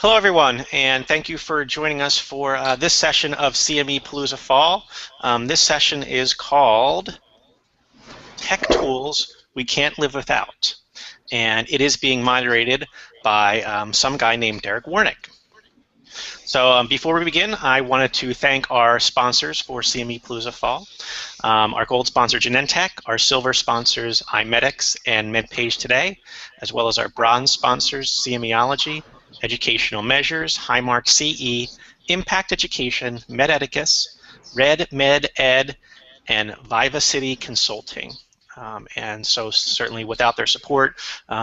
Hello, everyone, and thank you for joining us for this session of CME Palooza Fall. This session is called Tech Tools We Can't Live Without, and it is being moderated by some guy named Derek Warnick. So before we begin, I wanted to thank our sponsors for CME Palooza Fall. Our gold sponsor, Genentech, our silver sponsors, iMedX and MedPage Today, as well as our bronze sponsors, CMEology, Educational Measures, Highmark CE, Impact Education, Mededicus, Red Med Ed, and Viva City Consulting. And so certainly without their support,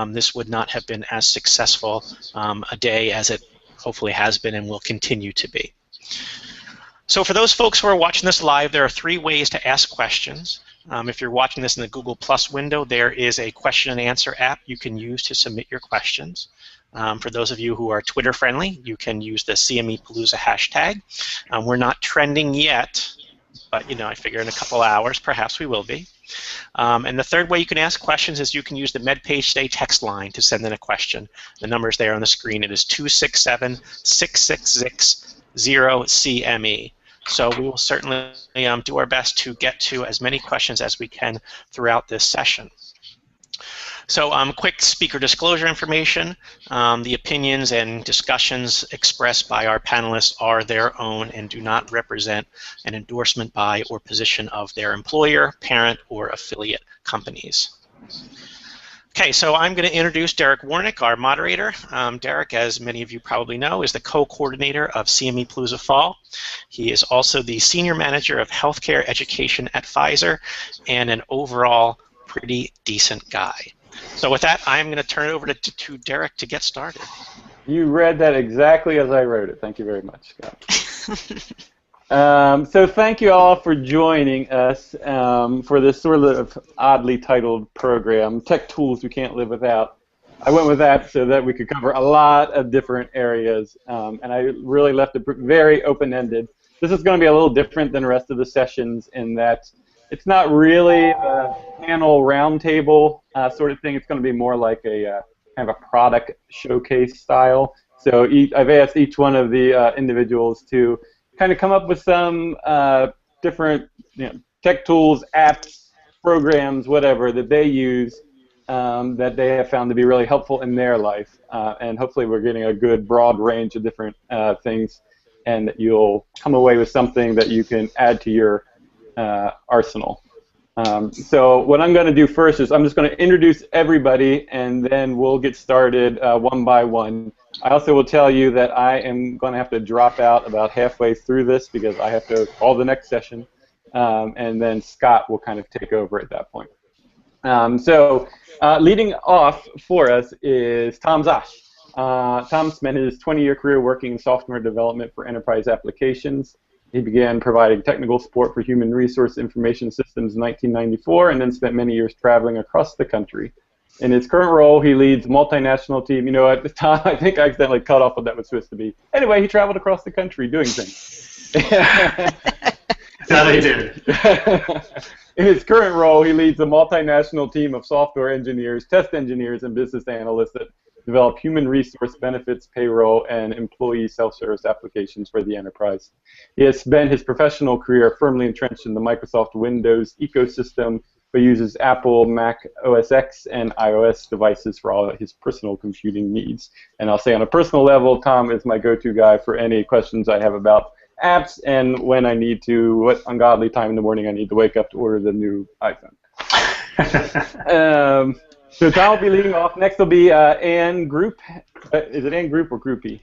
this would not have been as successful a day as it hopefully has been and will continue to be. So for those folks who are watching this live, there are 3 ways to ask questions. If you're watching this in the Google Plus window, there is a question and answer app you can use to submit your questions. For those of you who are Twitter friendly, you can use the CME Palooza hashtag. We're not trending yet, but I figure in a couple hours perhaps we will be. And the third way you can ask questions is you can use the MedPage Today text line to send in a question. The number is there on the screen. It is 267-666-0CME. So we will certainly do our best to get to as many questions as we can throughout this session. So quick speaker disclosure information. The opinions and discussions expressed by our panelists are their own and do not represent an endorsement by or position of their employer, parent, or affiliate companies. Okay, so I'm going to introduce Derek Warnick, our moderator. Derek, as many of you probably know, is the co-coordinator of CME Palooza Fall. He is also the Senior Manager of Healthcare Education at Pfizer and an overall pretty decent guy. So with that, I'm going to turn it over to Derek to get started. You read that exactly as I wrote it. Thank you very much, Scott. So thank you all for joining us for this sort of oddly titled program, Tech Tools We Can't Live Without. I went with that so that we could cover a lot of different areas, and I really left it very open-ended. This is going to be a little different than the rest of the sessions in that it's not really a panel roundtable sort of thing. It's going to be more like a kind of a product showcase style. So I've asked each one of the individuals to kind of come up with some different tech tools, apps, programs, whatever that they use that they have found to be really helpful in their life. And hopefully we're getting a good broad range of different things, and that you'll come away with something that you can add to your arsenal. So what I'm going to do first is I'm just going to introduce everybody, and then we'll get started one by one. I also will tell you that I am going to have to drop out about halfway through this because I have to call the next session, and then Scott will kind of take over at that point. So leading off for us is Tom Zosh. Tom spent his 20-year career working in software development for enterprise applications. He began providing technical support for human resource information systems in 1994 and then spent many years traveling across the country. In his current role, he leads a multinational team. At the time, I think I accidentally cut off what that was supposed to be. Anyway, he traveled across the country doing things. That he did. In his current role, he leads a multinational team of software engineers, test engineers, and business analysts that develop human resource benefits, payroll, and employee self-service applications for the enterprise. He has spent his professional career firmly entrenched in the Microsoft Windows ecosystem, but uses Apple, Mac OS X, and iOS devices for all his personal computing needs. And I'll say on a personal level, Tom is my go-to guy for any questions I have about apps and when I need to, what ungodly time in the morning I need to wake up to order the new iPhone. So Tom will be leading off. Next will be Ann Group. Is it Ann Group or Groupie?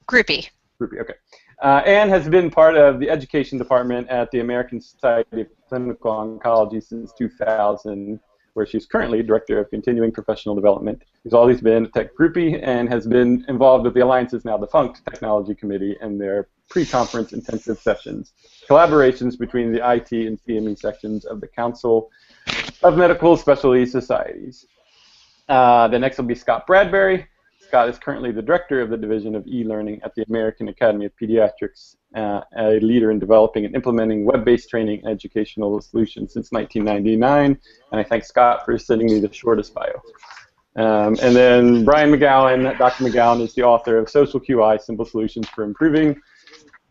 Groupie. Groupie, okay. Ann has been part of the education department at the American Society of Clinical Oncology since 2000, where she's currently Director of Continuing Professional Development. She's always been a tech groupie and has been involved with the Alliance's now defunct Technology Committee and their pre-conference intensive sessions, collaborations between the IT and CME sections of the Council of Medical Specialty Societies. The next will be Scott Bradbury. Scott is currently the Director of the Division of E-Learning at the American Academy of Pediatrics, a leader in developing and implementing web-based training and educational solutions since 1999. And I thank Scott for sending me the shortest bio. And then Brian McGowan, Dr. McGowan is the author of Social QI, Simple Solutions for Improving,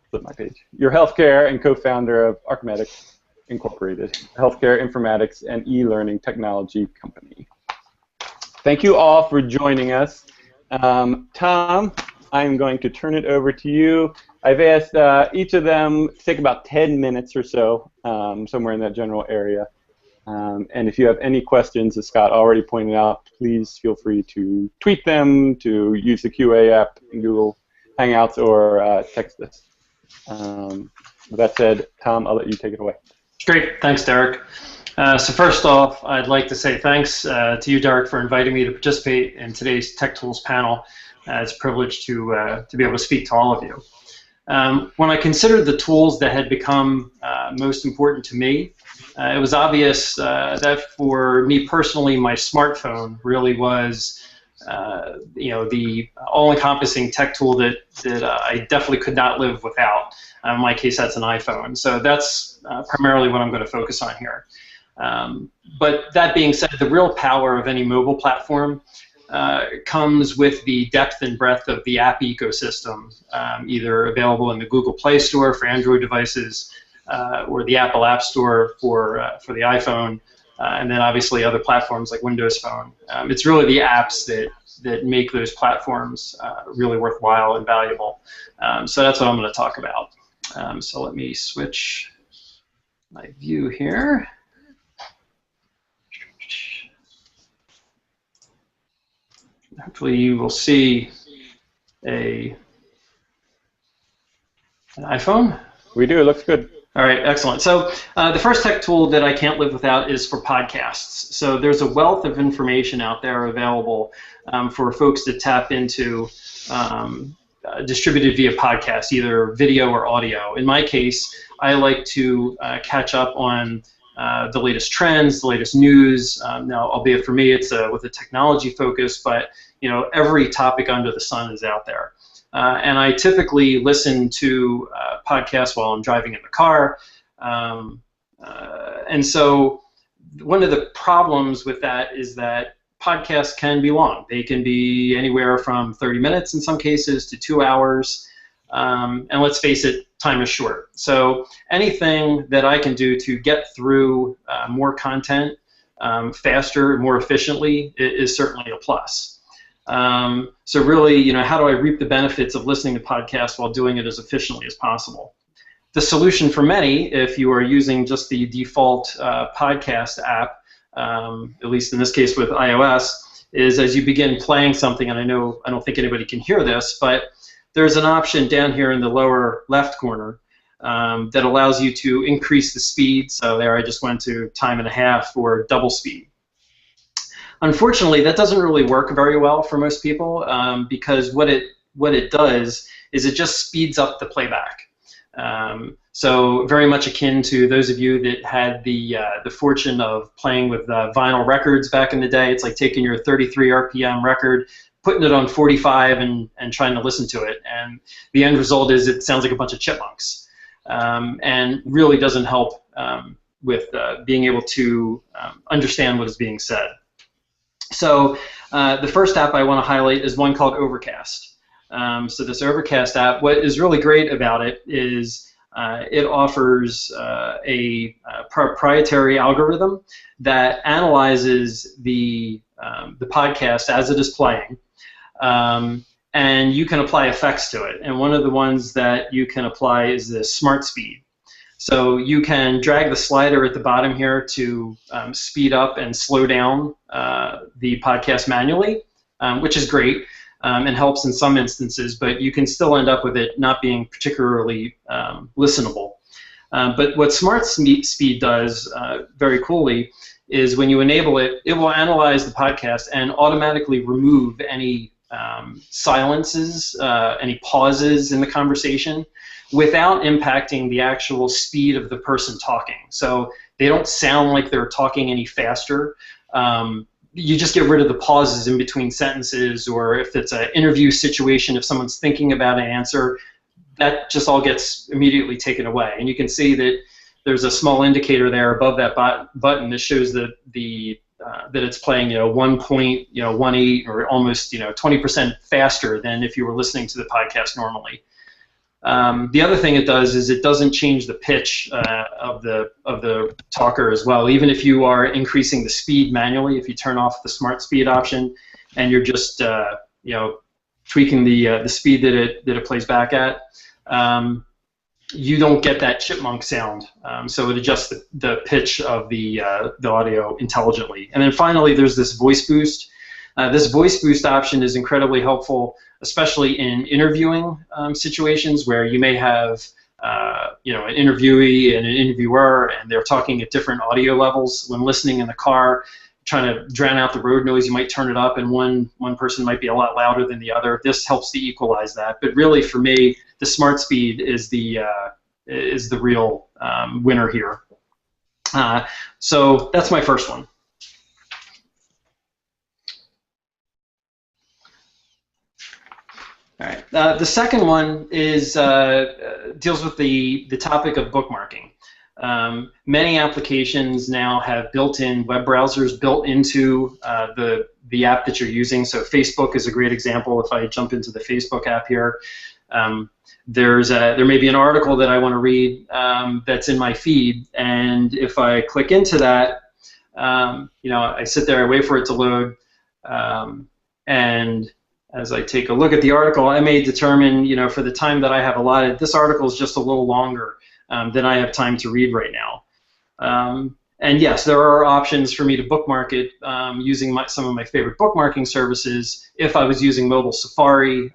flip my page, Your Healthcare, and co-founder of Archimedics Incorporated, healthcare informatics and e-learning technology company. Thank you all for joining us. Tom, I'm going to turn it over to you. I've asked each of them to take about 10 minutes or so, somewhere in that general area. And if you have any questions, as Scott already pointed out, please feel free to tweet them, to use the QA app in Google Hangouts, or text us. With that said, Tom, I'll let you take it away. Great. Thanks, Derek. So first off, I'd like to say thanks to you, Derek, for inviting me to participate in today's Tech Tools panel. It's a privilege to be able to speak to all of you. When I considered the tools that had become most important to me, it was obvious that for me personally, my smartphone really was the all-encompassing tech tool that I definitely could not live without. In my case, that's an iPhone. So that's primarily what I'm going to focus on here. But that being said, the real power of any mobile platform comes with the depth and breadth of the app ecosystem, either available in the Google Play Store for Android devices or the Apple App Store for the iPhone, and then obviously other platforms like Windows Phone. It's really the apps that make those platforms really worthwhile and valuable. So that's what I'm going to talk about. So let me switch my view here. Hopefully you will see an iPhone. We do. It looks good. All right, excellent. So the first tech tool that I can't live without is for podcasts. So there's a wealth of information out there available for folks to tap into, distributed via podcast, either video or audio. In my case, I like to catch up on the latest trends, the latest news. Now, albeit for me, it's with a technology focus, but every topic under the sun is out there. And I typically listen to podcasts while I'm driving in the car. And so one of the problems with that is that podcasts can be long. They can be anywhere from 30 minutes in some cases to 2 hours. And let's face it, time is short. So anything that I can do to get through more content faster, more efficiently is certainly a plus. So really, how do I reap the benefits of listening to podcasts while doing it as efficiently as possible? The solution for many, if you are using just the default podcast app, at least in this case with iOS, is as you begin playing something, and I don't think anybody can hear this, but there's an option down here in the lower left corner that allows you to increase the speed. So there I just went to 1.5 or double speed. Unfortunately, that doesn't really work very well for most people because what it does is it just speeds up the playback. So very much akin to those of you that had the fortune of playing with vinyl records back in the day. It's like taking your 33 RPM record, putting it on 45 and trying to listen to it. And the end result is it sounds like a bunch of chipmunks and really doesn't help with being able to understand what is being said. So the first app I want to highlight is one called Overcast. So this Overcast app, what is really great about it is it offers a proprietary algorithm that analyzes the podcast as it is playing, and you can apply effects to it. And one of the ones that you can apply is the Smart Speed. So you can drag the slider at the bottom here to speed up and slow down the podcast manually, which is great and helps in some instances, but you can still end up with it not being particularly listenable. But what Smart Speed does very coolly is when you enable it, it will analyze the podcast and automatically remove any silences, any pauses in the conversation, without impacting the actual speed of the person talking. So they don't sound like they're talking any faster. You just get rid of the pauses in between sentences, or if it's an interview situation, if someone's thinking about an answer, that just all gets immediately taken away. And you can see that there's a small indicator there above that button that shows the that it's playing 1.18 or almost 20% faster than if you were listening to the podcast normally. The other thing it does is it doesn't change the pitch of the talker as well. Even if you are increasing the speed manually, if you turn off the smart speed option and you're just tweaking the speed that it plays back at, you don't get that chipmunk sound. So it adjusts the pitch of the audio intelligently. And then finally, there's this voice boost. This voice boost option is incredibly helpful, especially in interviewing situations where you may have an interviewee and an interviewer, and they're talking at different audio levels. When listening in the car, trying to drown out the road noise, you might turn it up, and one person might be a lot louder than the other. This helps to equalize that. But really, for me, the smart speed is the real winner here. So that's my first one. All right. The second one is deals with the topic of bookmarking. Many applications now have built-in web browsers built into the app that you're using. So Facebook is a great example. If I jump into the Facebook app here, there may be an article that I want to read that's in my feed, and if I click into that, I sit there, I wait for it to load, and as I take a look at the article, I may determine, for the time that I have allotted, this article is just a little longer than I have time to read right now. And yes, there are options for me to bookmark it using some of my favorite bookmarking services if I was using mobile Safari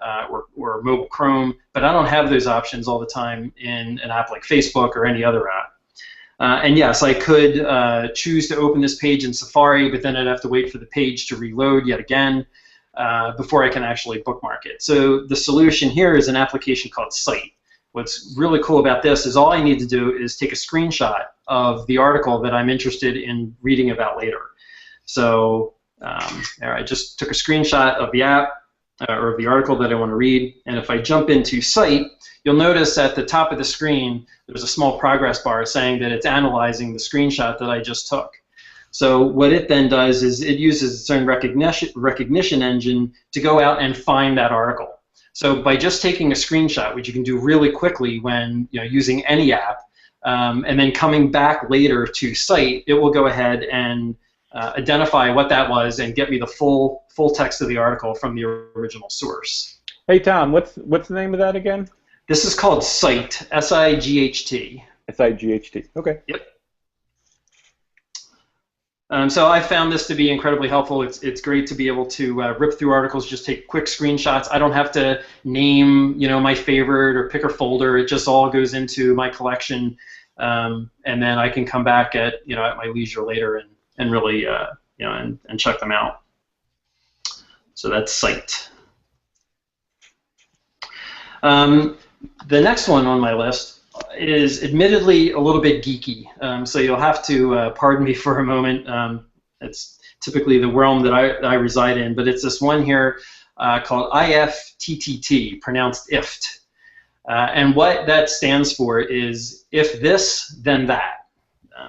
or mobile Chrome, but I don't have those options all the time in an app like Facebook or any other app. And yes, I could choose to open this page in Safari, but then I'd have to wait for the page to reload yet again before I can actually bookmark it. So the solution here is an application called Cite. What's really cool about this is all I need to do is take a screenshot of the article that I'm interested in reading about later. So I just took a screenshot of the app or of the article that I want to read, and if I jump into Cite, you'll notice at the top of the screen there's a small progress bar saying that it's analyzing the screenshot that I just took. So what it then does is it uses its own recognition engine to go out and find that article. So by just taking a screenshot, which you can do really quickly when using any app, and then coming back later to Cite, it will go ahead and identify what that was and get me the full text of the article from the original source. Hey Tom, what's the name of that again? This is called Cite, S-I-G-H-T. S-I-G-H-T. Okay. Yep. So I found this to be incredibly helpful. It's great to be able to rip through articles, just take quick screenshots. I don't have to name my favorite or pick a folder. It just all goes into my collection, and then I can come back at at my leisure later and really and check them out. So that's Cite. The next one on my list is admittedly a little bit geeky, so you'll have to pardon me for a moment. It's typically the realm that I reside in, but it's this one here called IFTTT, pronounced IFT. And what that stands for is if this, then that.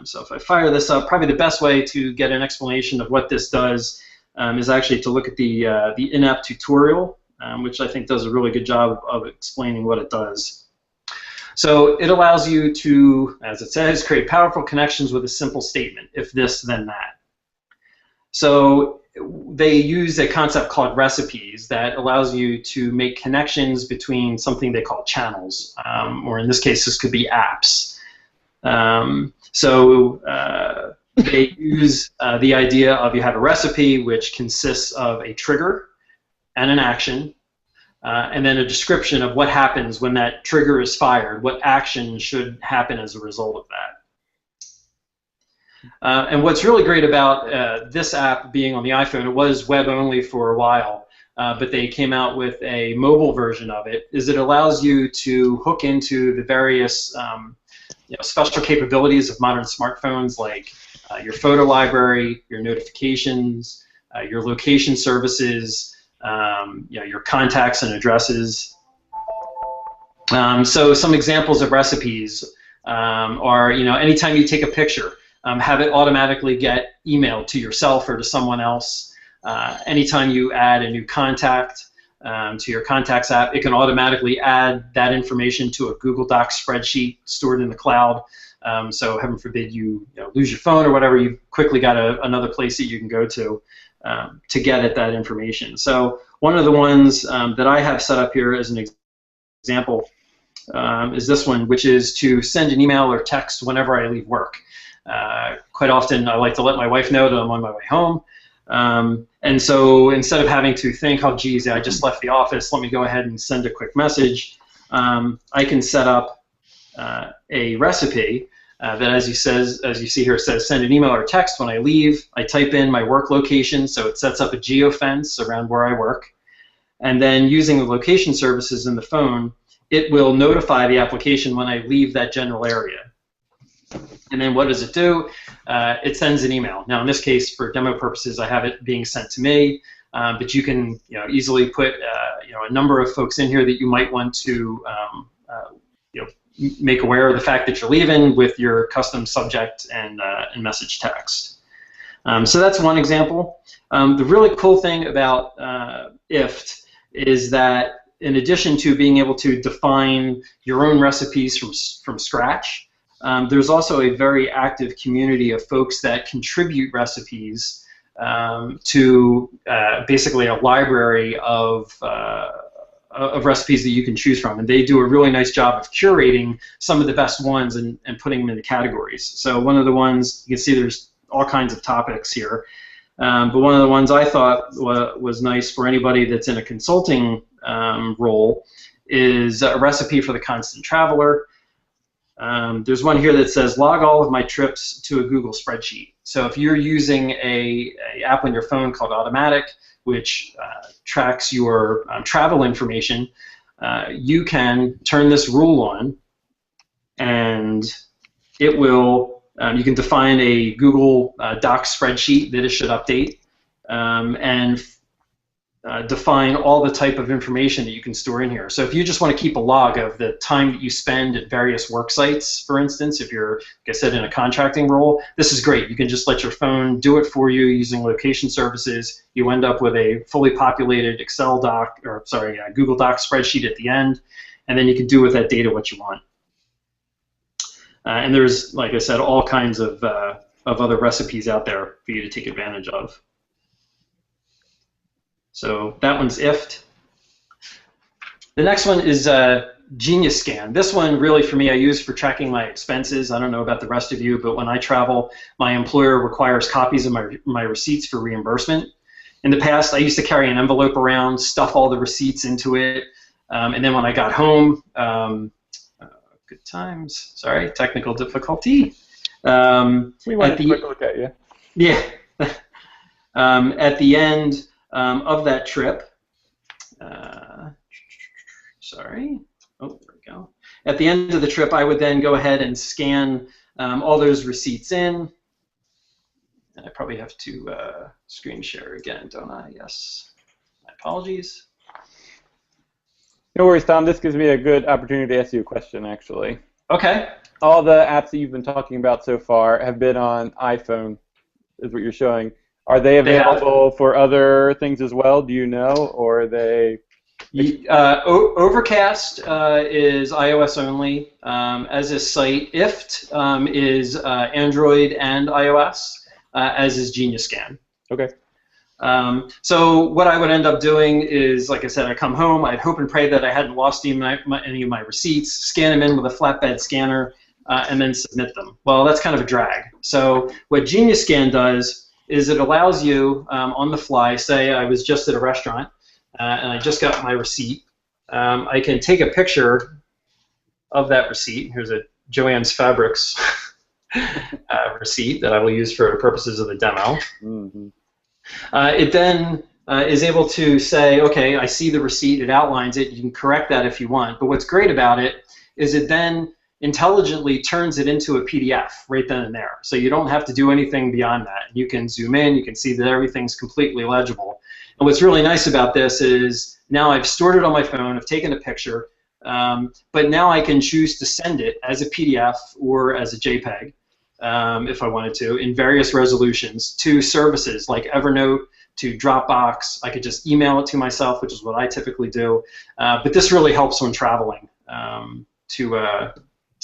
So if I fire this up, probably the best way to get an explanation of what this does is actually to look at the in-app tutorial, which I think does a really good job of explaining what it does. So it allows you to, as it says, create powerful connections with a simple statement, if this, then that. So they use a concept called recipes that allows you to make connections between something they call channels, or in this case, this could be apps. They use the idea of you have a recipe which consists of a trigger and an action, and then a description of what happens when that trigger is fired, what action should happen as a result of that. And what's really great about this app being on the iPhone, it was web only for a while, but they came out with a mobile version of it, is it allows you to hook into the various special capabilities of modern smartphones, like your photo library, your notifications, your location services, your contacts and addresses. So some examples of recipes are, anytime you take a picture, have it automatically get emailed to yourself or to someone else. Anytime you add a new contact to your contacts app, it can automatically add that information to a Google Docs spreadsheet stored in the cloud. So heaven forbid you, lose your phone or whatever, you've quickly got another place that you can go to get at that information. So one of the ones that I have set up here as an example is this one, which is to send an email or text whenever I leave work. Quite often I like to let my wife know that I'm on my way home. And so instead of having to think, oh geez, I just left the office, let me go ahead and send a quick message, I can set up a recipe that, as you see here, says send an email or text when I leave. I type in my work location, so it sets up a geofence around where I work. And then using the location services in the phone, it will notify the application when I leave that general area. And then what does it do? It sends an email. Now in this case, for demo purposes, I have it being sent to me, but you can easily put a number of folks in here that you might want to make aware of the fact that you're leaving with your custom subject and message text. So that's one example. The really cool thing about IFT is that in addition to being able to define your own recipes from scratch, there's also a very active community of folks that contribute recipes to basically a library of recipes that you can choose from, and they do a really nice job of curating some of the best ones and putting them into categories. So one of the ones, you can see there's all kinds of topics here, but one of the ones I thought was nice for anybody that's in a consulting role is a recipe for the constant traveler. There's one here that says log all of my trips to a Google spreadsheet. So if you're using a app on your phone called Automatic, which tracks your travel information, you can turn this rule on, and it will. You can define a Google Docs spreadsheet that it should update, and define all the type of information that you can store in here. So if you just want to keep a log of the time that you spend at various work sites, for instance, if you're, like I said, in a contracting role, this is great. You can just let your phone do it for you using location services. You end up with a fully populated Google Docs spreadsheet at the end, and then you can do with that data what you want. And there's, like I said, all kinds of other recipes out there for you to take advantage of. So that one's IFT. The next one is Genius Scan. This one, really, for me, I use for tracking my expenses. I don't know about the rest of you, but when I travel, my employer requires copies of my receipts for reimbursement. In the past, I used to carry an envelope around, stuff all the receipts into it, and then when I got home, good times. Sorry, technical difficulty. We want to quick look at you. Yeah. At the end of that trip, sorry. Oh, there we go. At the end of the trip, I would then go ahead and scan all those receipts in. And I probably have to screen share again, don't I? Yes. My apologies. No worries, Tom. This gives me a good opportunity to ask you a question, actually. Okay. All the apps that you've been talking about so far have been on iPhone, is what you're showing. Are they available for other things as well? Do you know, or are they? Overcast is iOS only, as is Site. IFT is Android and iOS, as is Genius Scan. Okay. So what I would end up doing is, like I said, I come home, I'd hope and pray that I hadn't lost any of my receipts, scan them in with a flatbed scanner, and then submit them. Well, that's kind of a drag. So what Genius Scan does is it allows you on the fly, say I was just at a restaurant and I just got my receipt, I can take a picture of that receipt. Here's a Joann's Fabrics receipt that I will use for purposes of the demo. Mm-hmm. It then is able to say, okay, I see the receipt, it outlines it, you can correct that if you want, but what's great about it is it then intelligently turns it into a PDF right then and there. So you don't have to do anything beyond that. You can zoom in, you can see that everything's completely legible. And what's really nice about this is now I've stored it on my phone, I've taken a picture, but now I can choose to send it as a PDF or as a JPEG. if I wanted to, in various resolutions to services like Evernote, to Dropbox. I could just email it to myself, which is what I typically do. But this really helps when traveling to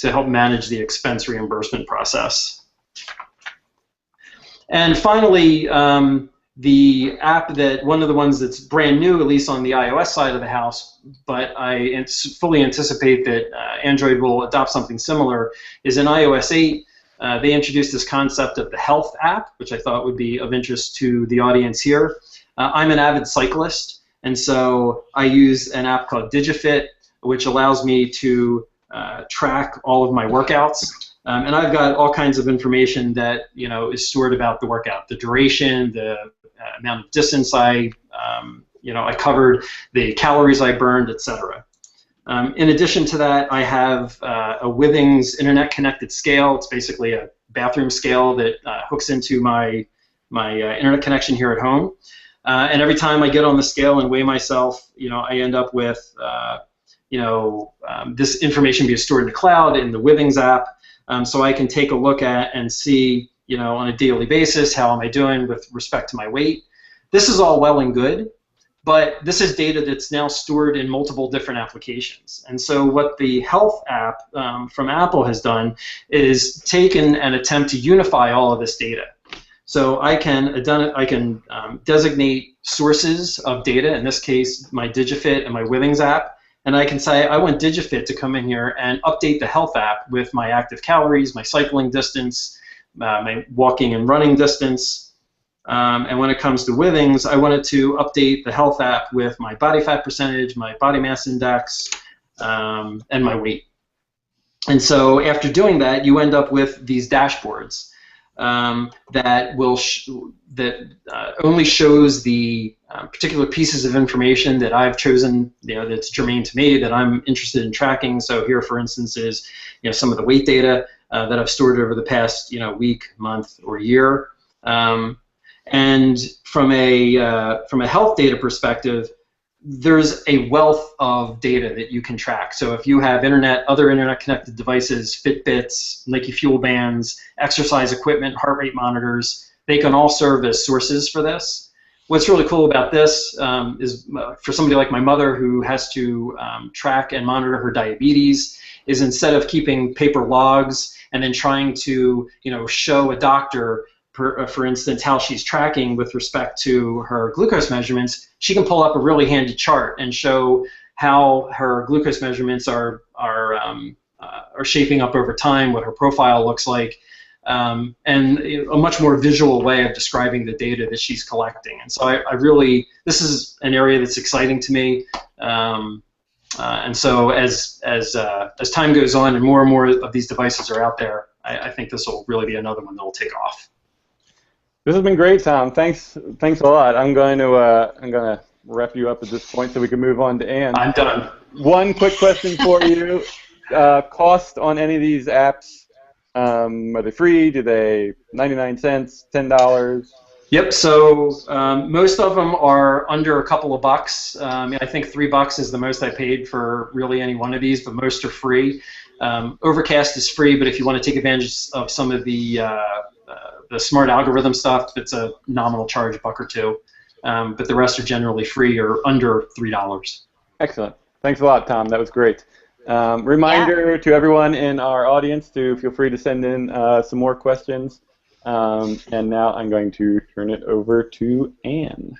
help manage the expense reimbursement process. And finally, the app one of the ones that's brand new, at least on the iOS side of the house, but I fully anticipate that Android will adopt something similar, is in iOS 8. They introduced this concept of the Health app, which I thought would be of interest to the audience here. I'm an avid cyclist, and so I use an app called DigiFit, which allows me to track all of my workouts. And I've got all kinds of information that is stored about the workout, the duration, the amount of distance I covered, the calories I burned, etc. In addition to that, I have a Withings internet-connected scale. It's basically a bathroom scale that hooks into my internet connection here at home. And every time I get on the scale and weigh myself, I end up with this information being stored in the cloud in the Withings app, so I can take a look at and see, on a daily basis, how am I doing with respect to my weight. This is all well and good, but this is data that's now stored in multiple different applications. And so what the Health app from Apple has done is taken an attempt to unify all of this data. So I can designate sources of data, in this case my DigiFit and my Withings app, and I can say I want DigiFit to come in here and update the Health app with my active calories, my cycling distance, my walking and running distance. And when it comes to Withings, I wanted to update the Health app with my body fat percentage, my body mass index, and my weight. And so after doing that, you end up with these dashboards that will only shows the particular pieces of information that I've chosen, that's germane to me, that I'm interested in tracking. So here, for instance, is some of the weight data that I've stored over the past week, month, or year. And from a health data perspective, there's a wealth of data that you can track. So if you have other internet-connected devices, Fitbits, Nike Fuel Bands, exercise equipment, heart rate monitors, they can all serve as sources for this. What's really cool about this is for somebody like my mother who has to track and monitor her diabetes, is instead of keeping paper logs and then trying to show a doctor, for instance, how she's tracking with respect to her glucose measurements, she can pull up a really handy chart and show how her glucose measurements are shaping up over time, what her profile looks like, and a much more visual way of describing the data that she's collecting. And so this is an area that's exciting to me. And so as time goes on and more of these devices are out there, I think this will really be another one that will take off. This has been great, Tom. Thanks a lot. I'm going to wrap you up at this point so we can move on to Ann. I'm done. One quick question for you: cost on any of these apps? Are they free? Do they 99 cents, $10? Yep. So most of them are under a couple of bucks. I think $3 is the most I paid for really any one of these, but most are free. Overcast is free, but if you want to take advantage of some of the smart algorithm stuff, it's a nominal charge, $1 or $2. But the rest are generally free or under $3. Excellent. Thanks a lot, Tom. That was great. Reminder to everyone in our audience to feel free to send in some more questions. And now I'm going to turn it over to Ann.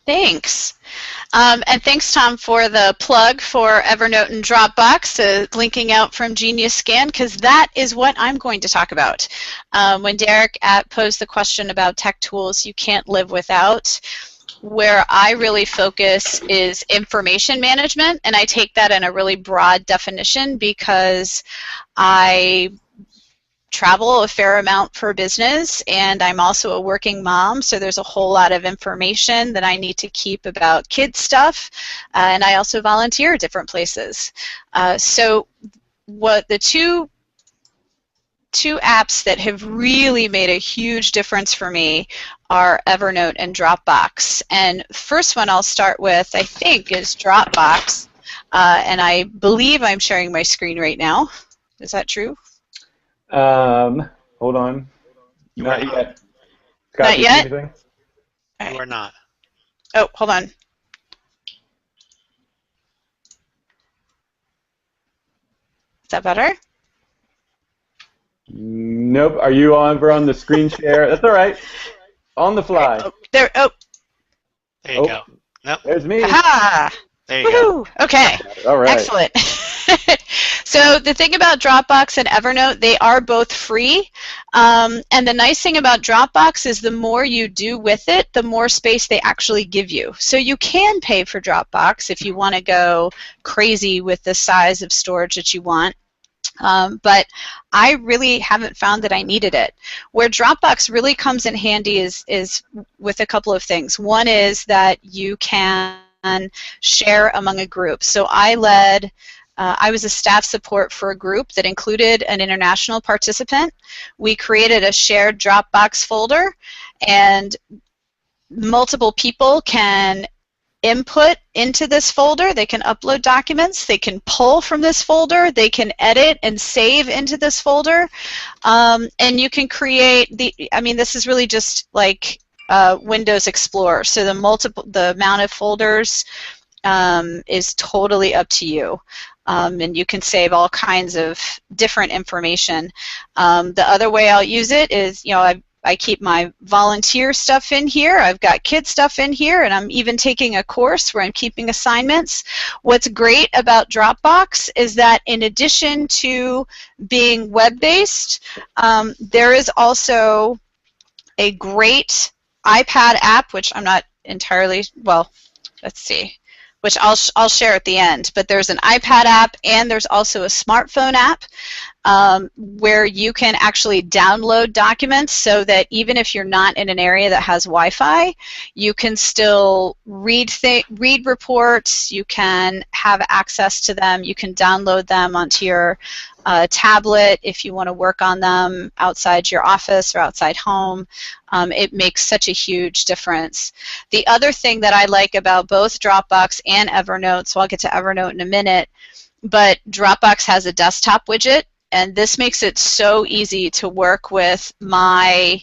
Thanks. And thanks, Tom, for the plug for Evernote and Dropbox, linking out from Genius Scan, because that is what I'm going to talk about. When Derek posed the question about tech tools you can't live without, where I really focus is information management, and I take that in a really broad definition because I travel a fair amount for business, and I'm also a working mom, so there's a whole lot of information that I need to keep about kids stuff, and I also volunteer at different places. So what the two apps that have really made a huge difference for me are Evernote and Dropbox. And first one I'll start with, I think, is Dropbox, and I believe I'm sharing my screen right now. Is that true? Hold hold on. You Not are not. yet. Scott, Not do you yet? see anything? You are not. Oh, hold on. Is that better? Nope. Are you on? We're on the screen share. That's all right. On the fly. Oh, there. Oh, There you Oh. go. Nope. There's me. aha! There you go. Woohoo! Okay. All right. Excellent. So the thing about Dropbox and Evernote, they are both free. And the nice thing about Dropbox is the more you do with it, the more space they actually give you. So you can pay for Dropbox if you want to go crazy with the size of storage that you want. But I really haven't found that I needed it. Where Dropbox really comes in handy is with a couple of things. One is that you can share among a group. So I was a staff support for a group that included an international participant. We created a shared Dropbox folder, and multiple people can input into this folder. They can upload documents. They can pull from this folder. They can edit and save into this folder. And you can create this is really just like Windows Explorer. So the amount of folders is totally up to you. And you can save all kinds of different information. The other way I'll use it is, I keep my volunteer stuff in here. I've got kid stuff in here, and I'm even taking a course where I'm keeping assignments. What's great about Dropbox is that in addition to being web-based, there is also a great iPad app, which I'm not entirely, well, let's see, which I'll share at the end. But there's an iPad app, and there's also a smartphone app where you can actually download documents so that even if you're not in an area that has Wi-Fi, you can still read reports, you can have access to them, you can download them onto your tablet if you want to work on them outside your office or outside home. It makes such a huge difference. The other thing that I like about both Dropbox and Evernote, so I'll get to Evernote in a minute, but Dropbox has a desktop widget, and this makes it so easy to work with my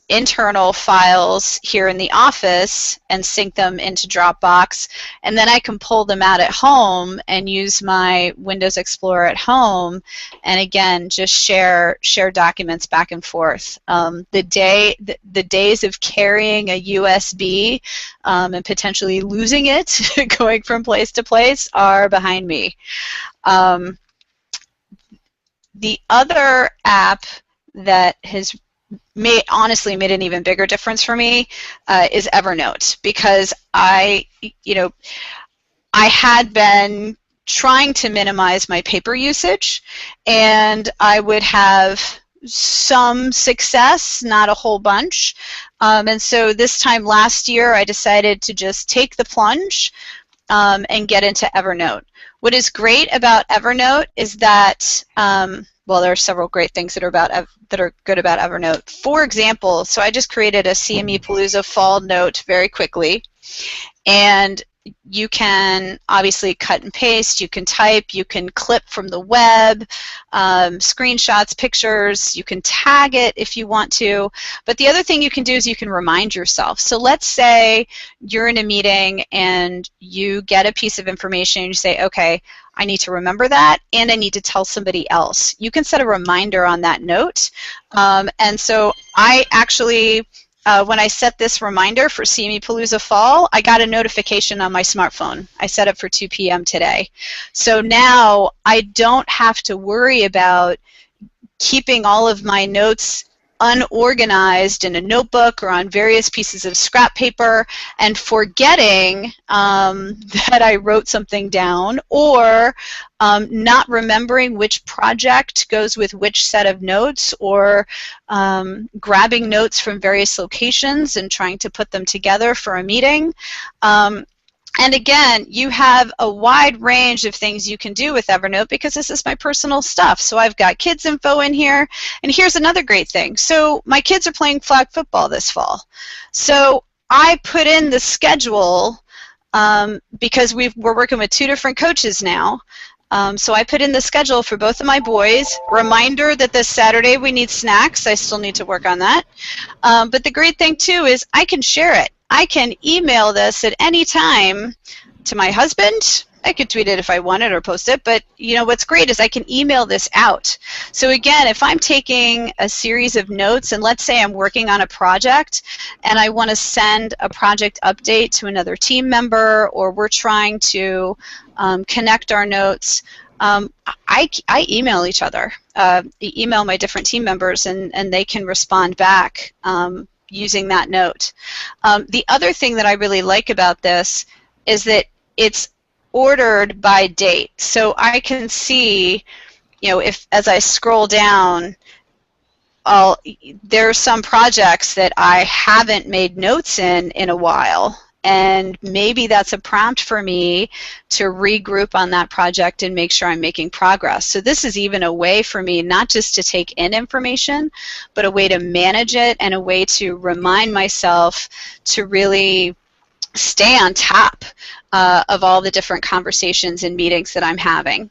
internal files here in the office and sync them into Dropbox, and then I can pull them out at home and use my Windows Explorer at home, and again just share documents back and forth. The days of carrying a USB and potentially losing it going from place to place are behind me. The other app that has honestly made an even bigger difference for me is Evernote, because I had been trying to minimize my paper usage, and I would have some success, not a whole bunch. And so this time last year, I decided to just take the plunge and get into Evernote. What is great about Evernote is that, well, there are several great things that are good about Evernote. For example, so I just created a CME Palooza fall note very quickly, and you can obviously cut and paste, you can type, you can clip from the web, screenshots, pictures, you can tag it if you want to. But the other thing you can do is you can remind yourself. So let's say you're in a meeting and you get a piece of information and you say, okay, I need to remember that, and I need to tell somebody else. You can set a reminder on that note. And so I actually, when I set this reminder for CME Palooza Fall, I got a notification on my smartphone. I set it for 2 p.m. today. So now I don't have to worry about keeping all of my notes unorganized in a notebook or on various pieces of scrap paper and forgetting that I wrote something down, or not remembering which project goes with which set of notes, or grabbing notes from various locations and trying to put them together for a meeting. And again, you have a wide range of things you can do with Evernote because this is my personal stuff. So I've got kids info in here. And here's another great thing. So my kids are playing flag football this fall. So I put in the schedule because we're working with 2 different coaches now. So I put in the schedule for both of my boys. Reminder that this Saturday we need snacks. I still need to work on that. But the great thing too is I can share it. I can email this at any time to my husband. I could tweet it if I wanted or post it, but you know what's great is I can email this out. So again, if I'm taking a series of notes, and let's say I'm working on a project and I want to send a project update to another team member, or we're trying to connect our notes, I email each other, email my different team members, and they can respond back using that note. The other thing that I really like about this is that it's ordered by date. So I can see, you know, if as I scroll down, there are some projects that I haven't made notes in a while, and maybe that's a prompt for me to regroup on that project and make sure I'm making progress. So this is even a way for me not just to take in information, but a way to manage it and a way to remind myself to really stay on top of all the different conversations and meetings that I'm having.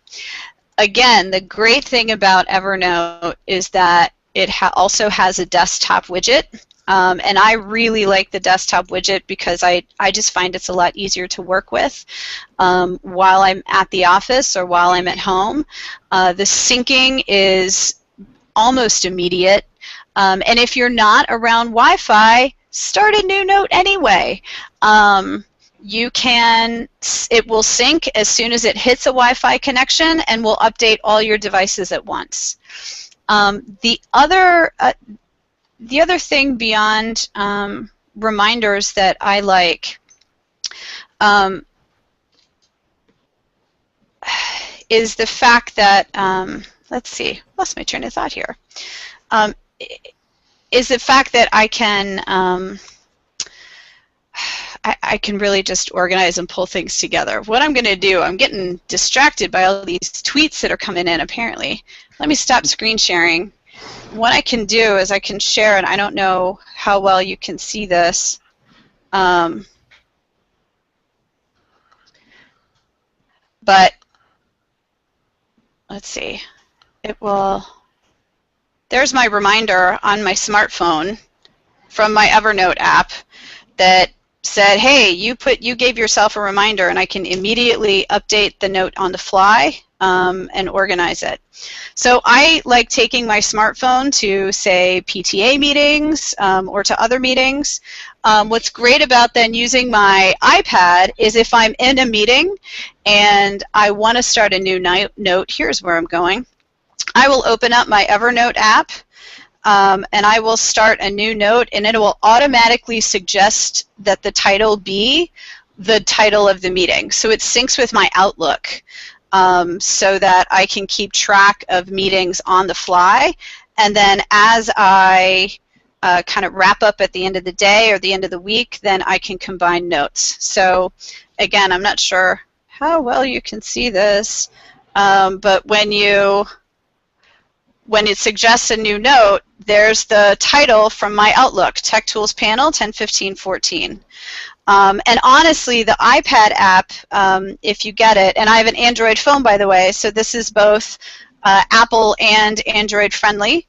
Again, the great thing about Evernote is that it also has a desktop widget, and I really like the desktop widget because I just find it's a lot easier to work with while I'm at the office or while I'm at home. The syncing is almost immediate, and if you're not around Wi-Fi, start a new note anyway. It will sync as soon as it hits a Wi-Fi connection and will update all your devices at once. The other thing beyond reminders that I like is the fact that, let's see, lost my train of thought here, is the fact that I can I can really just organize and pull things together. What I'm going to do, I'm getting distracted by all these tweets that are coming in apparently. Let me stop screen sharing. What I can do is I can share, and I don't know how well you can see this. But let's see. It will. There's my reminder on my smartphone from my Evernote app that said, hey, you gave yourself a reminder, and I can immediately update the note on the fly and organize it. So I like taking my smartphone to, say, PTA meetings or to other meetings. What's great about then using my iPad is if I'm in a meeting and I want to start a new note, here's where I'm going. I will open up my Evernote app, and I will start a new note, and it will automatically suggest that the title be the title of the meeting. So it syncs with my Outlook so that I can keep track of meetings on the fly. And then as I kind of wrap up at the end of the day or the end of the week, then I can combine notes. So again, I'm not sure how well you can see this, but when it suggests a new note, there's the title from my Outlook, Tech Tools Panel 10/15/14. And honestly, the iPad app, if you get it, and I have an Android phone, by the way, so this is both Apple and Android friendly.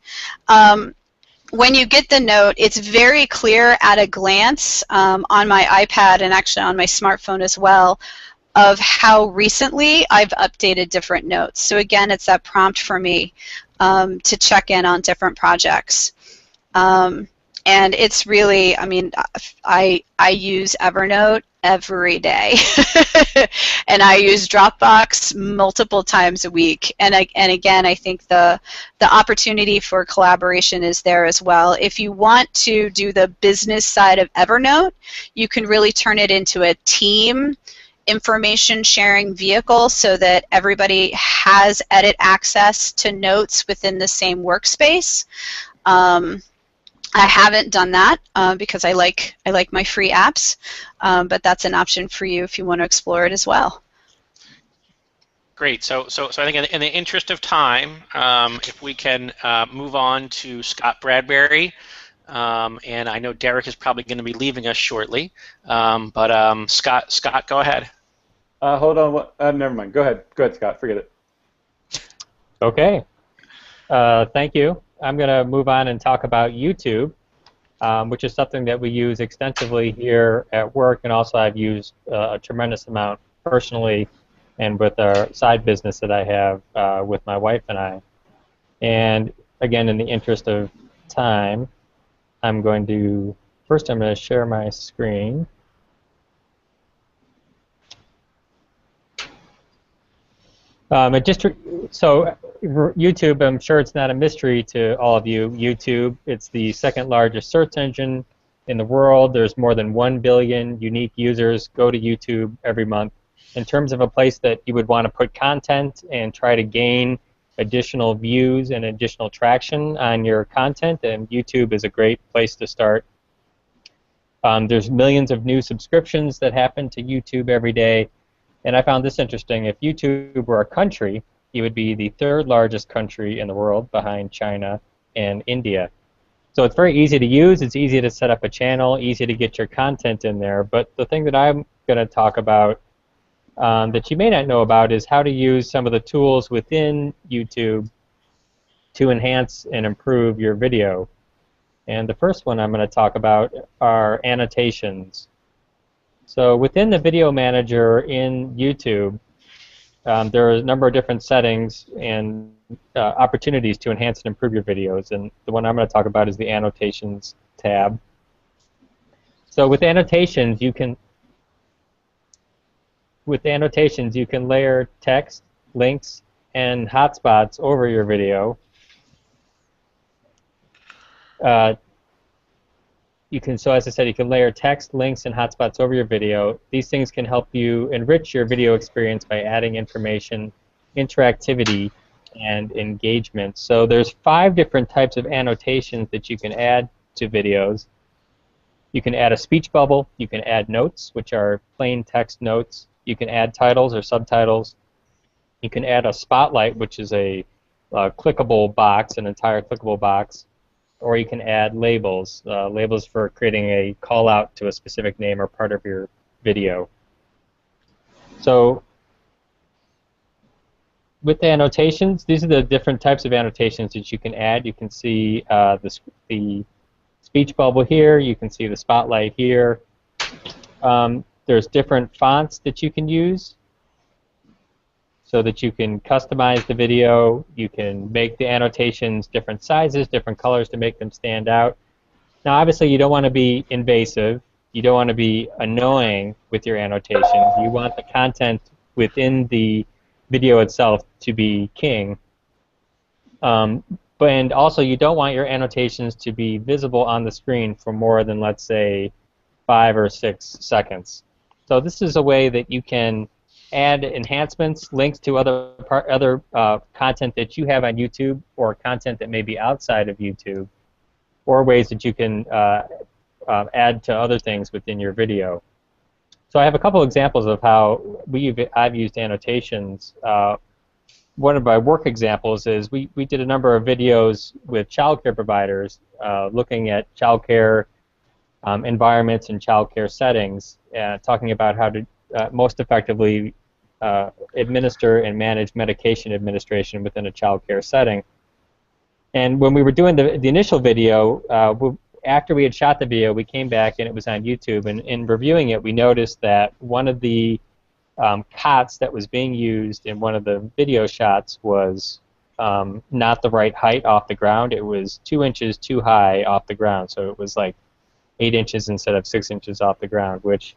When you get the note, it's very clear at a glance on my iPad and actually on my smartphone as well of how recently I've updated different notes. So again, it's that prompt for me to check in on different projects. And it's really, I mean, I use Evernote every day. And I use Dropbox multiple times a week. And again, I think the opportunity for collaboration is there as well. If you want to do the business side of Evernote, you can really turn it into a team information sharing vehicle so that everybody has edit access to notes within the same workspace. I haven't done that because I like my free apps, but that's an option for you if you want to explore it as well. Great. So I think in the interest of time, if we can move on to Scott Bradbury, and I know Derek is probably going to be leaving us shortly, but Scott, go ahead. Hold on. Never mind. Go ahead, Scott. Forget it. Okay. Thank you. I'm going to move on and talk about YouTube, which is something that we use extensively here at work, and also I've used a tremendous amount personally and with our side business that I have with my wife and I. And again, in the interest of time, I'm going to share my screen. So YouTube, I'm sure it's not a mystery to all of you. YouTube, it's the second largest search engine in the world. There's more than 1 billion unique users go to YouTube every month. In terms of a place that you would want to put content and try to gain additional views and additional traction on your content, and YouTube is a great place to start. There's millions of new subscriptions that happen to YouTube every day. And I found this interesting. If YouTube were a country, it would be the third largest country in the world behind China and India. So it's very easy to use. It's easy to set up a channel, easy to get your content in there. But the thing that I'm going to talk about that you may not know about is how to use some of the tools within YouTube to enhance and improve your video. And the first one I'm going to talk about are annotations. So within the video manager in YouTube, there are a number of different settings and opportunities to enhance and improve your videos. And the one I'm going to talk about is the annotations tab. So with annotations, you can layer text, links, and hotspots over your video. So as I said, you can layer text, links, and hotspots over your video. These things can help you enrich your video experience by adding information, interactivity, and engagement. So there's 5 different types of annotations that you can add to videos. You can add a speech bubble. You can add notes, which are plain text notes. You can add titles or subtitles. You can add a spotlight, which is a clickable box, an entire clickable box. Or you can add labels, labels for creating a call out to a specific name or part of your video. So with the annotations, these are the different types of annotations that you can add. You can see the speech bubble here. You can see the spotlight here. There's different fonts that you can use so that you can customize the video. You can make the annotations different sizes, different colors to make them stand out. Now, obviously, you don't want to be invasive. You don't want to be annoying with your annotations. You want the content within the video itself to be king. And also, you don't want your annotations to be visible on the screen for more than, let's say, 5 or 6 seconds. So this is a way that you can add enhancements, links to other content that you have on YouTube, or content that may be outside of YouTube, or ways that you can add to other things within your video. So I have a couple examples of how I've used annotations. One of my work examples is we did a number of videos with childcare providers looking at childcare environments and childcare settings, talking about how to most effectively administer and manage medication administration within a child care setting. And when we were doing the initial video, after we had shot the video, we came back and it was on YouTube. And in reviewing it, we noticed that one of the cots that was being used in one of the video shots was not the right height off the ground. It was 2 inches too high off the ground. So it was like 8 inches instead of 6 inches off the ground, which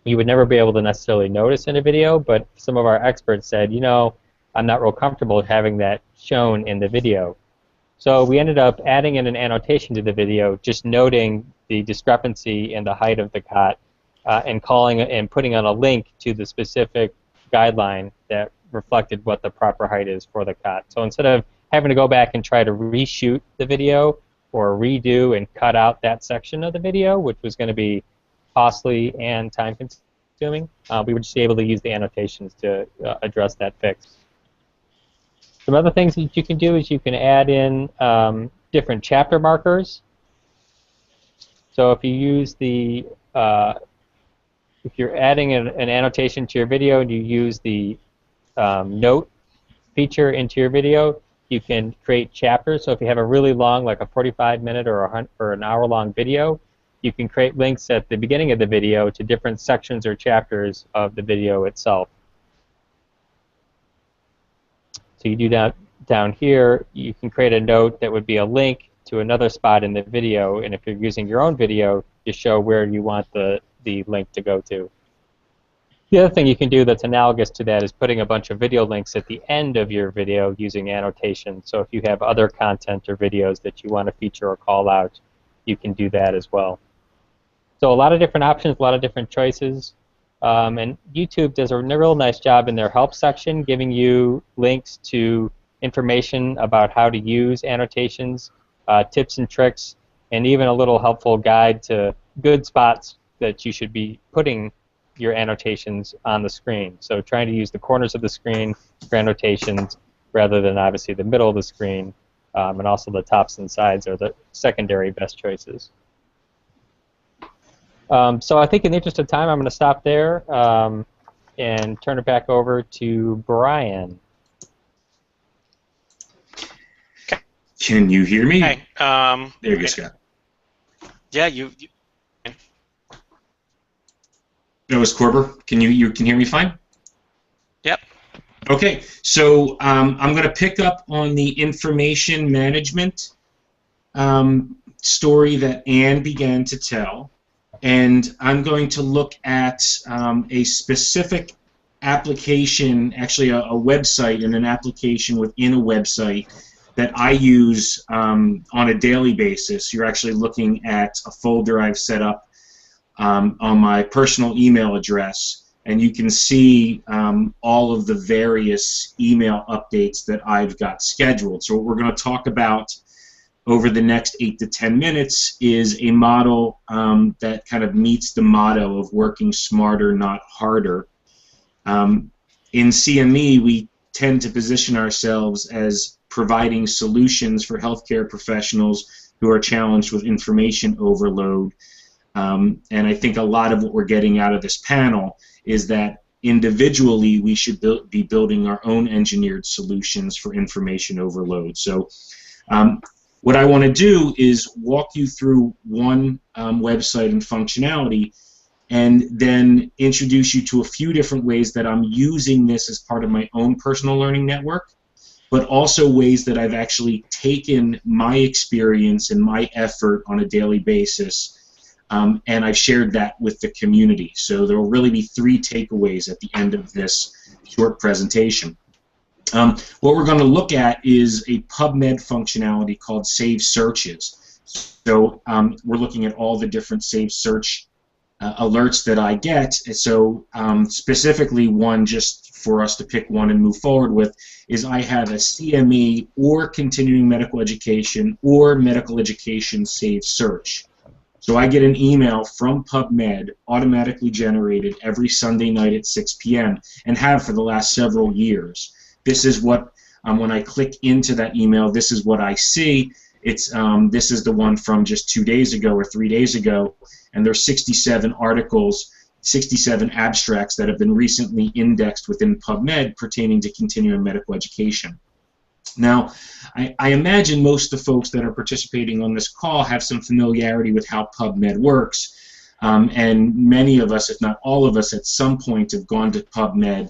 you would never be able to necessarily notice in a video, but some of our experts said, you know, I'm not real comfortable having that shown in the video. So we ended up adding in an annotation to the video, just noting the discrepancy in the height of the cot, and putting on a link to the specific guideline that reflected what the proper height is for the cot. So instead of having to go back and try to reshoot the video or redo and cut out that section of the video, which was going to be costly and time-consuming, we would just be able to use the annotations to address that fix. Some other things that you can do is you can add in different chapter markers. So if you use if you're adding an annotation to your video and you use the note feature into your video, you can create chapters. So if you have a really long, like a 45-minute or an hour-long video, you can create links at the beginning of the video to different sections or chapters of the video itself. So you do that down here. You can create a note that would be a link to another spot in the video, and if you're using your own video, you show where you want the link to go to. The other thing you can do that's analogous to that is putting a bunch of video links at the end of your video using annotation. So if you have other content or videos that you want to feature or call out, you can do that as well. So a lot of different options, a lot of different choices. And YouTube does a real nice job in their help section giving you links to information about how to use annotations, tips and tricks, and even a little helpful guide to good spots that you should be putting your annotations on the screen. So trying to use the corners of the screen for annotations rather than obviously the middle of the screen, and also the tops and sides are the secondary best choices. So I think in the interest of time, I'm going to stop there and turn it back over to Brian. Can you hear me? Hey, there you go, Scott. Yeah, you Noah Corber, can you can hear me fine? Yep. Okay, so I'm going to pick up on the information management story that Anne began to tell, and I'm going to look at a specific application, actually a website and an application within a website that I use on a daily basis. You're actually looking at a folder I've set up on my personal email address, and you can see all of the various email updates that I've got scheduled. So what we're going to talk about over the next 8 to 10 minutes is a model that kind of meets the motto of working smarter, not harder. In CME, we tend to position ourselves as providing solutions for healthcare professionals who are challenged with information overload. And I think a lot of what we're getting out of this panel is that individually we should be building our own engineered solutions for information overload. So what I want to do is walk you through one website and functionality, and then introduce you to a few different ways that I'm using this as part of my own personal learning network, but also ways that I've actually taken my experience and my effort on a daily basis, and I've shared that with the community. So there will really be 3 takeaways at the end of this short presentation. What we're going to look at is a PubMed functionality called Save Searches. So we're looking at all the different Save Search alerts that I get. So specifically one, just for us to pick one and move forward with, is I have a CME or continuing medical education or medical education Save Search. So I get an email from PubMed automatically generated every Sunday night at 6 p.m. and have for the last several years. This is what, when I click into that email, this is what I see. It's this is the one from just 2 days ago or 3 days ago, and there's 67 articles, 67 abstracts that have been recently indexed within PubMed pertaining to continuing medical education. Now, I imagine most of the folks that are participating on this call have some familiarity with how PubMed works, and many of us, if not all of us, at some point have gone to PubMed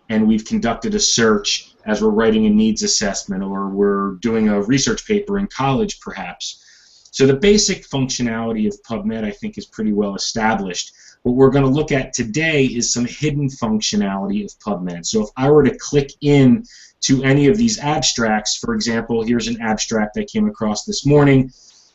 and we've conducted a search as we're writing a needs assessment or we're doing a research paper in college, perhaps. So the basic functionality of PubMed, I think, is pretty well established. What we're going to look at today is some hidden functionality of PubMed. So if I were to click in to any of these abstracts, for example, here's an abstract I came across this morning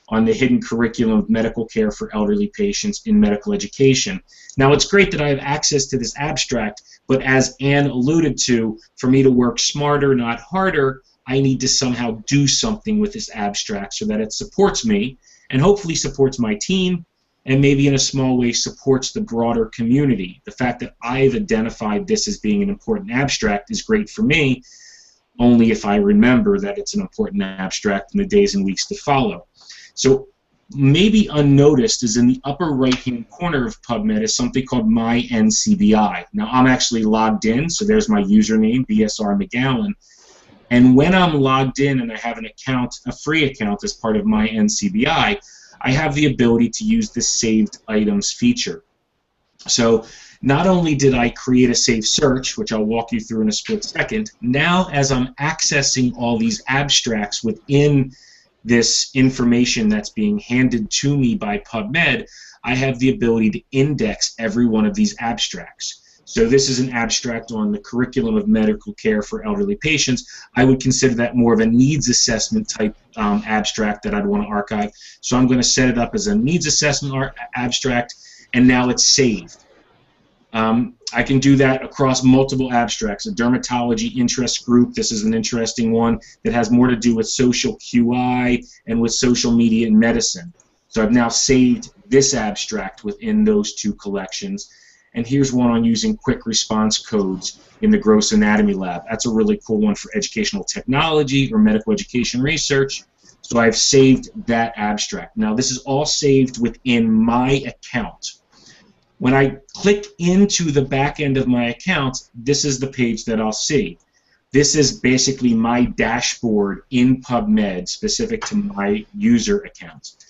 on the hidden curriculum of medical care for elderly patients in medical education. Now, it's great that I have access to this abstract, but as Anne alluded to, for me to work smarter, not harder, I need to somehow do something with this abstract so that it supports me and hopefully supports my team and maybe in a small way supports the broader community. The fact that I've identified this as being an important abstract is great for me, only if I remember that it's an important abstract in the days and weeks to follow. So maybe unnoticed is in the upper right-hand corner of PubMed is something called My NCBI. Now, I'm actually logged in, so there's my username, BSR McGowan. And when I'm logged in and I have an account, a free account as part of my NCBI, I have the ability to use the saved items feature. So not only did I create a saved search, which I'll walk you through in a split second, now as I'm accessing all these abstracts within this information that's being handed to me by PubMed, I have the ability to index every one of these abstracts. So this is an abstract on the curriculum of medical care for elderly patients. I would consider that more of a needs assessment type abstract that I'd want to archive. So I'm going to set it up as a needs assessment abstract, and now it's saved. I can do that across multiple abstracts. A dermatology interest group, this is an interesting one that has more to do with social QI and with social media and medicine. So I've now saved this abstract within those two collections. And here's one on using quick response codes in the gross anatomy lab. That's a really cool one for educational technology or medical education research. So I've saved that abstract. Now this is all saved within my account. When I click into the back end of my account, this is the page that I'll see. This is basically my dashboard in PubMed specific to my user account.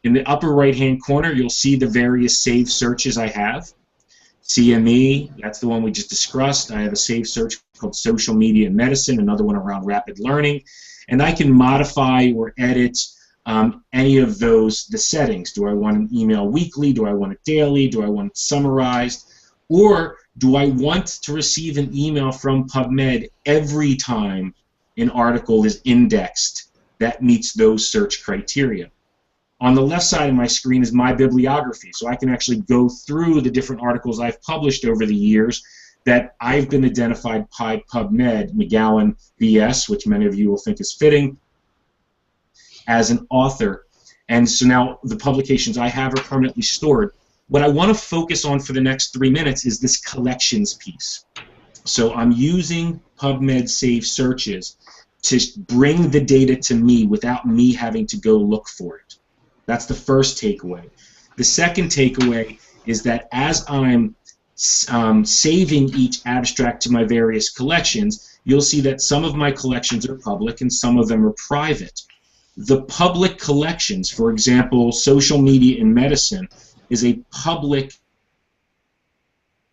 In the upper right-hand corner, you'll see the various saved searches I have. CME, that's the one we just discussed. I have a saved search called Social Media and Medicine, another one around rapid learning. And I can modify or edit any of those, the settings. Do I want an email weekly? Do I want it daily? Do I want it summarized? Or do I want to receive an email from PubMed every time an article is indexed that meets those search criteria? On the left side of my screen is my bibliography, so I can actually go through the different articles I've published over the years that I've been identified by PubMed, McGowan BS, which many of you will think is fitting, as an author. And so now the publications I have are permanently stored. What I want to focus on for the next 3 minutes is this collections piece. So I'm using PubMed Save Searches to bring the data to me without me having to go look for it. That's the first takeaway. The second takeaway is that as I'm saving each abstract to my various collections, you'll see that some of my collections are public and some of them are private. The public collections, for example, Social Media and Medicine, is a public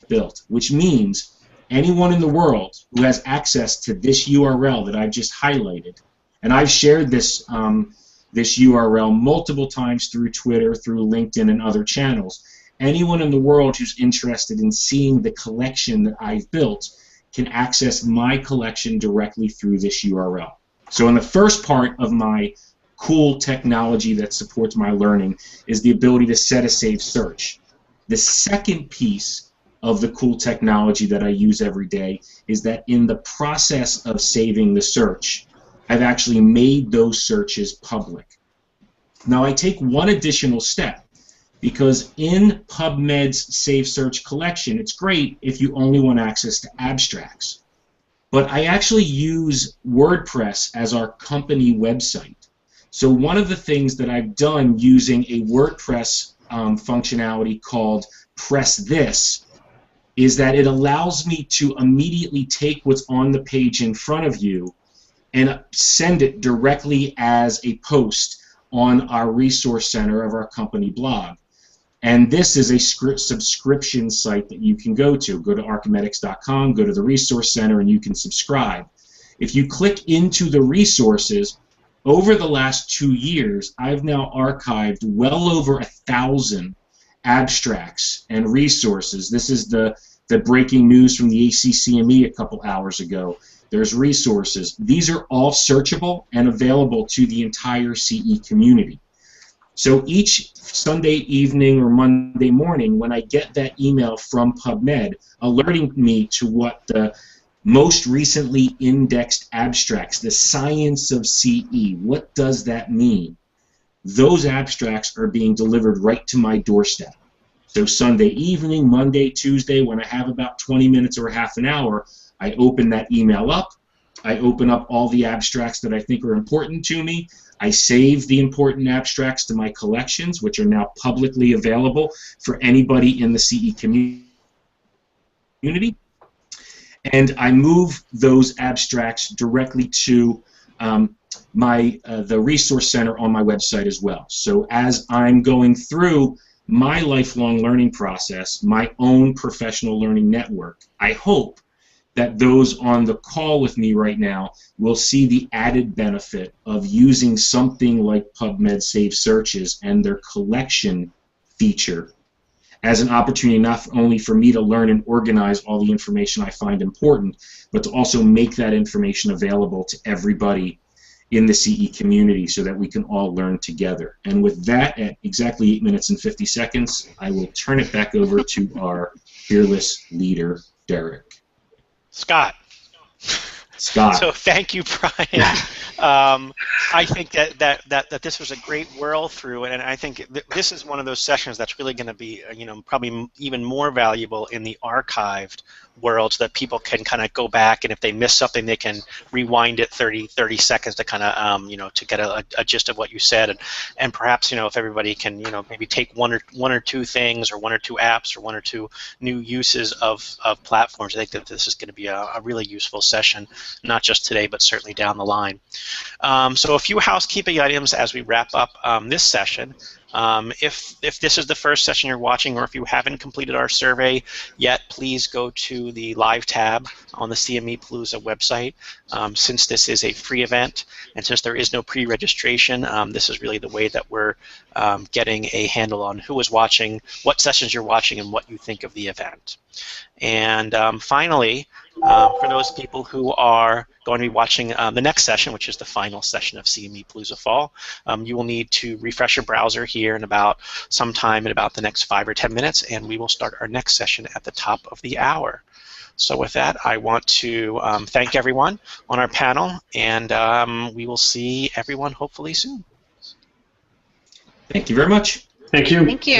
built, which means anyone in the world who has access to this URL that I've just highlighted, and I've shared this, this URL multiple times through Twitter, through LinkedIn, and other channels. Anyone in the world who's interested in seeing the collection that I've built can access my collection directly through this URL. So in the first part of my cool technology that supports my learning is the ability to set a saved search. The second piece of the cool technology that I use every day is that in the process of saving the search, I've actually made those searches public. Now I take one additional step, because in PubMed's Save Search collection, it's great if you only want access to abstracts. But I actually use WordPress as our company website. So one of the things that I've done using a WordPress functionality called Press This is that it allows me to immediately take what's on the page in front of you and send it directly as a post on our resource center of our company blog. And this is a subscription site that you can go to. Go to archimedics.com, go to the resource center, and you can subscribe. If you click into the resources, over the last 2 years, I've now archived well over 1,000 abstracts and resources. This is the breaking news from the ACCME a couple hours ago. There's resources. These are all searchable and available to the entire CE community. So each Sunday evening or Monday morning, when I get that email from PubMed alerting me to what the most recently indexed abstracts, the science of CE, what does that mean? Those abstracts are being delivered right to my doorstep. So Sunday evening, Monday, Tuesday, when I have about 20 minutes or half an hour, I open that email up. I open up all the abstracts that I think are important to me. I save the important abstracts to my collections, which are now publicly available for anybody in the CE community. and I move those abstracts directly to the resource center on my website as well. So as I'm going through my lifelong learning process, my own professional learning network, I hope that those on the call with me right now will see the added benefit of using something like PubMed Save Searches and their collection feature as an opportunity not only for me to learn and organize all the information I find important, but to also make that information available to everybody in the CE community so that we can all learn together. And with that, at exactly 8 minutes and 50 seconds, I will turn it back over to our fearless leader, Derek. Scott. So thank you, Brian. I think that this was a great whirl through, and I think this is one of those sessions that's really going to be, probably even more valuable in the archived world, so that people can kind of go back, and if they miss something, they can rewind it 30 seconds to kind of, to get a gist of what you said, and perhaps, if everybody can, maybe take one or two things, or one or two apps, or one or two new uses of platforms. I think that this is going to be a really useful session, not just today, but certainly down the line. So a few housekeeping items as we wrap up this session. If this is the first session you're watching, or if you haven't completed our survey yet, please go to the Live tab on the CME Palooza website. Since this is a free event, and since there is no pre-registration, this is really the way that we're getting a handle on who is watching, what sessions you're watching, and what you think of the event. And finally, for those people who are going to be watching the next session, which is the final session of CME Palooza Fall, you will need to refresh your browser here in about sometime in about the next 5 or 10 minutes, and we will start our next session at the top of the hour. So with that, I want to thank everyone on our panel, and we will see everyone hopefully soon. Thank you very much. Thank you. Thank you.